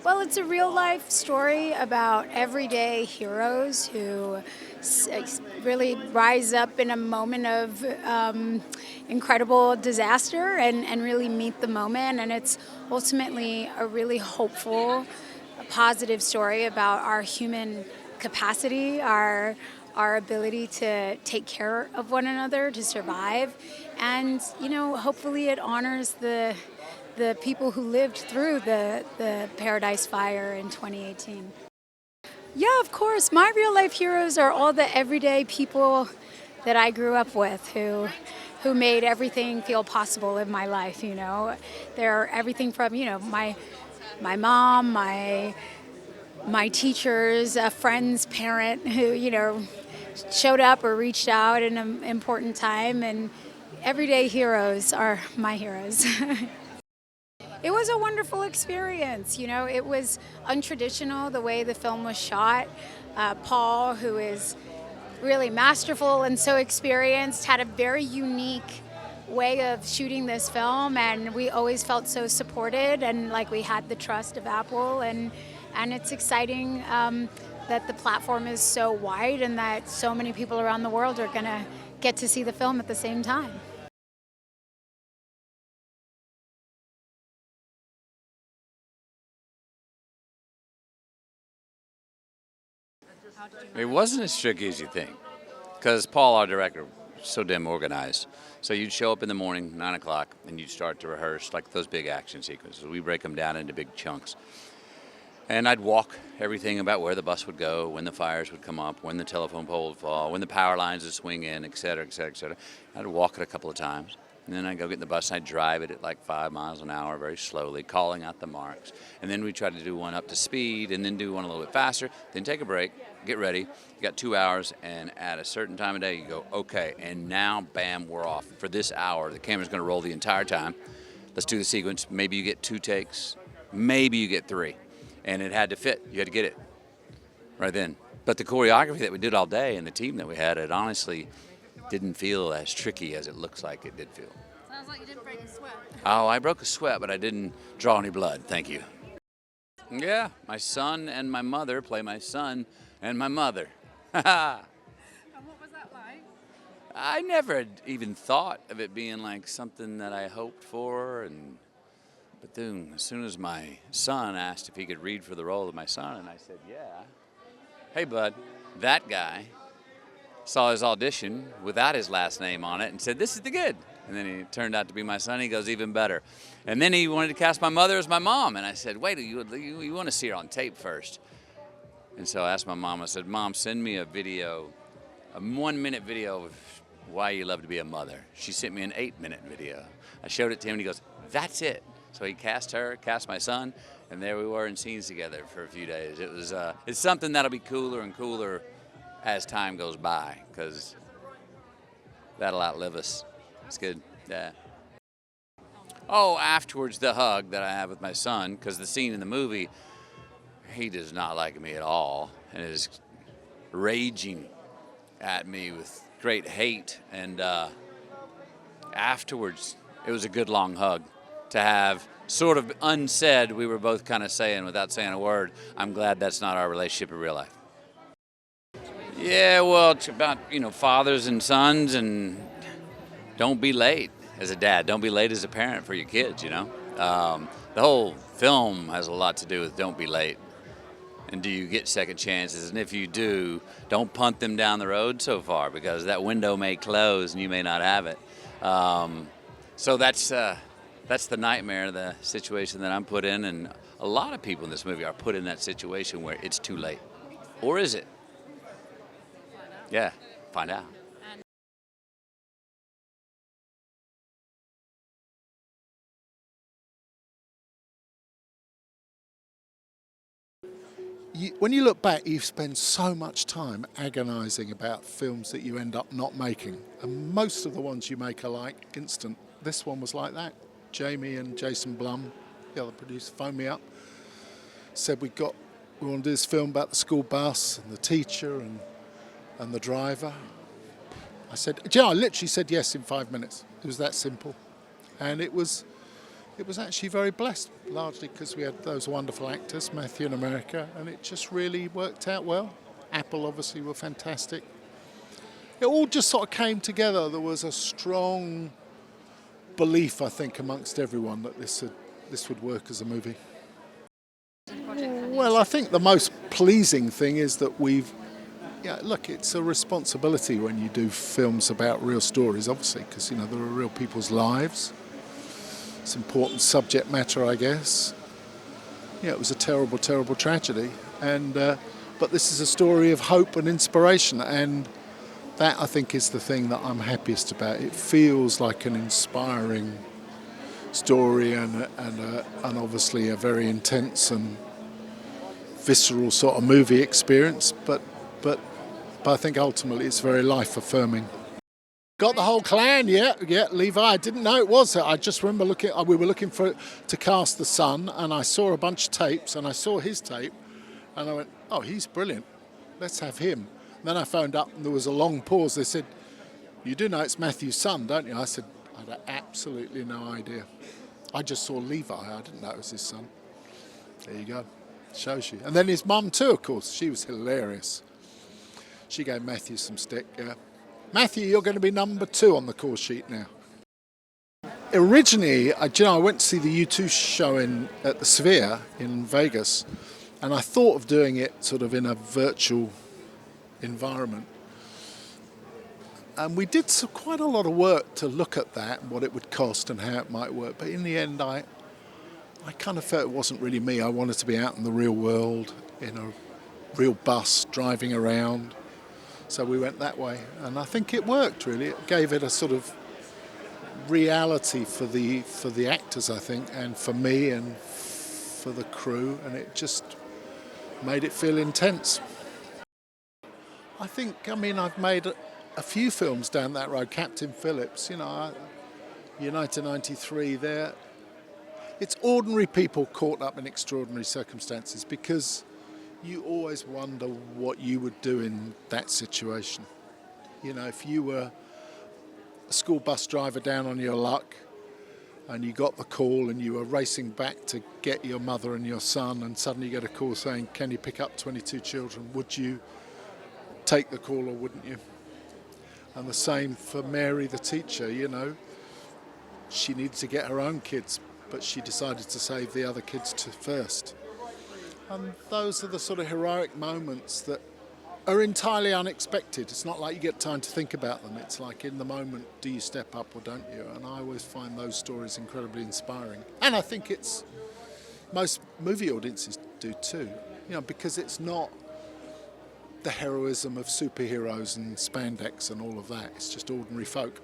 Well, it's a real life story about everyday heroes who really rise up in a moment of incredible disaster and really meet the moment. And it's ultimately a really hopeful, positive story about our human capacity, our ability to take care of one another, to survive. And, hopefully it honors the people who lived through the Paradise Fire in 2018. Yeah, of course. My real life heroes are all the everyday people that I grew up with who made everything feel possible in my life. They're everything from my mom, my teachers, a friend's parent who showed up or reached out in an important time, and everyday heroes are my heroes. It was a wonderful experience. It was untraditional the way the film was shot. Paul, who is really masterful and so experienced, had a very unique way of shooting this film, and we always felt so supported and like we had the trust of Apple. And it's exciting that the platform is so wide and that so many people around the world are going to get to see the film at the same time. It wasn't as tricky as you think, because Paul, our director, was so damn organized. So you'd show up in the morning, 9 o'clock, and you'd start to rehearse like those big action sequences. We break them down into big chunks. And I'd walk everything about where the bus would go, when the fires would come up, when the telephone pole would fall, when the power lines would swing in, et cetera, et cetera, et cetera. I'd walk it a couple of times. And then I'd go get in the bus and I'd drive it at like 5 miles an hour very slowly, calling out the marks. And then we try to do one up to speed and then do one a little bit faster, then take a break, get ready. You got 2 hours, and at a certain time of day you go, okay, and now, bam, we're off. For this hour, the camera's gonna roll the entire time. Let's do the sequence. Maybe you get 2 takes, maybe you get 3. And it had to fit. You had to get it right then. But the choreography that we did all day and the team that we had, it honestly didn't feel as tricky as it looks like it did feel. Sounds like you didn't break a sweat. Oh, I broke a sweat, but I didn't draw any blood. Thank you. Yeah, my son and my mother play my son and my mother. And what was that like? I never had even thought of it being like something that I hoped for, but then as soon as my son asked if he could read for the role of my son, and I said, yeah. Hey, bud, that guy saw his audition without his last name on it and said, this is the good. And then he turned out to be my son. He goes, even better. And then he wanted to cast my mother as my mom. And I said, wait, you want to see her on tape first. And so I asked my mom, I said, Mom, send me a video, a 1-minute video of why you love to be a mother. She sent me an 8-minute video. I showed it to him and he goes, that's it. So he cast her, cast my son, and there we were in scenes together for a few days. It's something that'll be cooler and cooler as time goes by, because that'll outlive us. It's good, yeah. Oh, afterwards, the hug that I have with my son, because the scene in the movie, he does not like me at all, and is raging at me with great hate. And afterwards, it was a good long hug to have. Sort of unsaid, we were both kind of saying, without saying a word, I'm glad that's not our relationship in real life. Yeah, well, it's about, fathers and sons, and don't be late as a dad. Don't be late as a parent for your kids, The whole film has a lot to do with don't be late. And do you get second chances? And if you do, don't punt them down the road so far, because that window may close and you may not have it. So that's the nightmare, the situation that I'm put in. And a lot of people in this movie are put in that situation where it's too late. Or is it? Yeah, find out. When you look back, you spend so much time agonising about films that you end up not making. And most of the ones you make are like instant. This one was like that. Jamie and Jason Blum, the other producer, phoned me up, said we want to do this film about the school bus and the teacher and the driver. I said, I literally said yes in 5 minutes. It was that simple. And it was it was actually very blessed, largely because we had those wonderful actors, Matthew and America, and it just really worked out well. Apple obviously were fantastic. It all just sort of came together. There was a strong belief, I think, amongst everyone that this would work as a movie. Well, I think the most pleasing thing is that look, it's a responsibility when you do films about real stories, obviously, because, there are real people's lives. It's important subject matter, I guess. It was a terrible, terrible tragedy, but this is a story of hope and inspiration, and that, I think, is the thing that I'm happiest about. It feels like an inspiring story and obviously a very intense and visceral sort of movie experience, but I think ultimately it's very life-affirming. Got the whole clan, yeah, Levi. I didn't know it was. I just remember we were looking to cast the son, and I saw a bunch of tapes, and I saw his tape, and I went, oh, he's brilliant. Let's have him. And then I phoned up, and there was a long pause. They said, you do know it's Matthew's son, don't you? I said, I had absolutely no idea. I just saw Levi. I didn't know it was his son. There you go. Shows you. And then his mum too, of course. She was hilarious. She gave Matthew some stick, yeah. Matthew, you're going to be number 2 on the call sheet now. Originally, I went to see the U2 show at the Sphere in Vegas, and I thought of doing it sort of in a virtual environment. And we did quite a lot of work to look at that and what it would cost and how it might work. But in the end, I kind of felt it wasn't really me. I wanted to be out in the real world, in a real bus, driving around. So we went that way, and I think it worked, really. It gave it a sort of reality for the actors, I think, and for me and for the crew, and it just made it feel intense. I've made a few films down that road. Captain Phillips, United 93, it's ordinary people caught up in extraordinary circumstances, because you always wonder what you would do in that situation. If you were a school bus driver down on your luck and you got the call and you were racing back to get your mother and your son, and suddenly you get a call saying, can you pick up 22 children? Would you take the call or wouldn't you? And the same for Mary, the teacher, She needed to get her own kids, but she decided to save the other kids first. And those are the sort of heroic moments that are entirely unexpected. It's not like you get time to think about them. It's like, in the moment, do you step up or don't you? And I always find those stories incredibly inspiring. And I think most movie audiences do too, because it's not the heroism of superheroes and spandex and all of that. It's just ordinary folk.